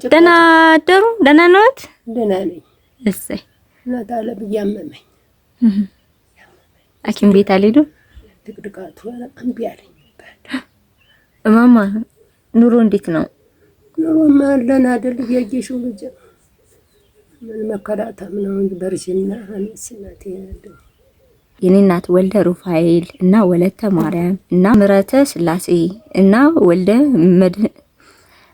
ደህና አደሩ? ደህና ነዎት? ደህና ነኝ። እሰይ እናት አለ ብያመመኝ ሐኪም ቤት አልሄዱም? ትቅድቃቱ እምቢ አለኝ። እማማ ኑሮ እንዴት ነው? ኑሮማ ደህና አይደል? እያየሽው ልጅ ምን መከላተም ነው እንጂ በርሽና አንስናት ያለው የኔ እናት ወልደ ሩፋኤል እና ወለተ ማርያም እና ምረተ ስላሴ እና ወልደ መድህን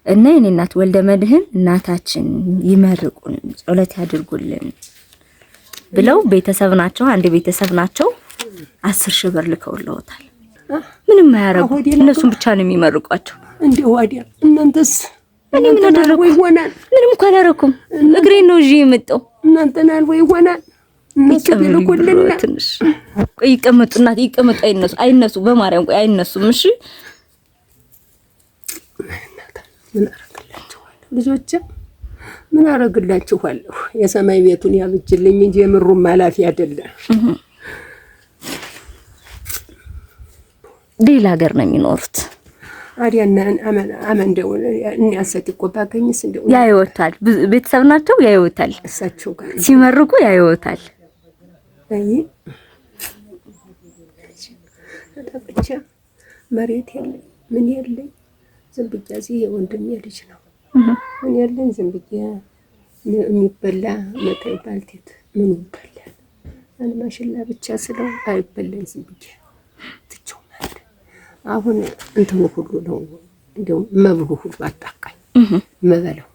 እና የኔ እናት ወልደ መድህን እናታችን ይመርቁን ጸሎት ያድርጉልን ብለው ቤተሰብ ናቸው። አንድ ቤተሰብ ናቸው። 10,000 ብር ልከውልዎታል። ምንም ማያረጉ እነሱን ብቻ ነው የሚመርቋቸው። እንዴ ዋዲያ እናንተስ? እኔ ምን አደረኩ? ምንም እኮ አላረኩም። እግሬን ነው እዚህ የመጣው። እናንተና ወይ ሆናል እነሱ ቢልኩልና ትንሽ ቆይ ይቀመጡና ይቀመጡ። አይነሱ በማርያም ቆይ አይነሱም። እሺ ምን አረግላችኋለሁ ልጆቼ? ምን አረግላችኋለሁ? የሰማይ ቤቱን ያብጅልኝ እንጂ የምሩም ማላፊ አይደለም። ሌላ ሀገር ነው የሚኖሩት። አዲያና አመን ደው እንያሰት ቆባከኝስ እንደው ያይወታል። ቤተሰብ ናቸው ያይወታል። እሳቸው ጋር ሲመርቁ ያይወታል። አይ ተጠብቻ መሬት የለኝ ምን የለኝ ዝም ብቻ እዚህ የወንድሜ ልጅ ነው። ምን የለኝ ዝም ብቻ የሚበላ መታይ ባልቴት ምን ይበላል? ማሽላ ብቻ ስለው አይበላኝ ዝም ብቻ ትቸው ማለት አሁን እንትኑ ሁሉ ነው እንደው መብሉ ሁሉ አጣቃኝ መበለው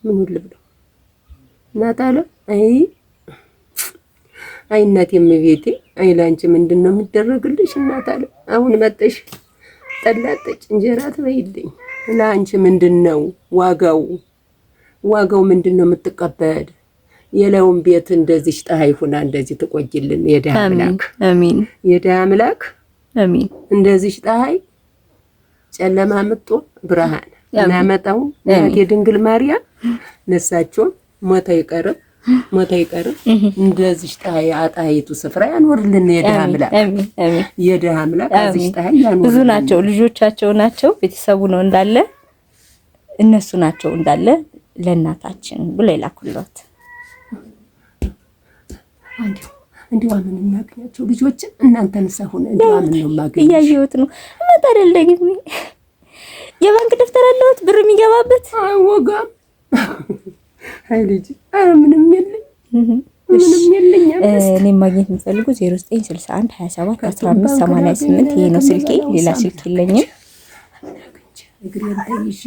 ምን ሁሉ ብለው ናታለ አይ እናቴም ቤቴ አይ ላንቺ ምንድነው የሚደረግልሽ? እናታለ አሁን መጥተሽ ጠላጠጭ እንጀራ ትበይልኝ። ላንቺ ምንድነው ዋጋው ምንድነው የምትቀበል? የለውን ቤት እንደዚህ ፀሐይ ሆና እንደዚህ ትቆይልን። የደሃ አምላክ አሜን፣ የደሃ አምላክ አሜን። እንደዚህ ፀሐይ ጨለማ መጥቶ ብርሃን እናመጣው የድንግል ማርያም ነሳቸው ሞታ ይቀርብ እንደዚህ ፀሐይ አጣይቱ ስፍራ ያኖርልን። የደሃ አምላክ አሜን፣ አሜን። የደሃ አምላክ እንደዚህ ፀሐይ ያኖርልን። ብዙ ናቸው ልጆቻቸው ናቸው ቤተሰቡ ነው እንዳለ እነሱ ናቸው እንዳለ ለእናታችን ብሎ ይላኩልዎት። እንዲሁ ምን እናገኛቸው ልጆች እናንተን ሳይሆን እንዲሁ ምን ነው ማገኝ እያየሁት ነው። እመጣ አይደል ደግሜ የባንክ ደፍተር አለዎት ብር የሚገባበት? አይወጋም። አይ ልጅ ምንም የለኝ እኔ ማግኘት የምፈልጉ 0961 27 15 88 ይሄ ነው ስልኬ። ሌላ ስልክ የለኝም። እግሬን ተይዤ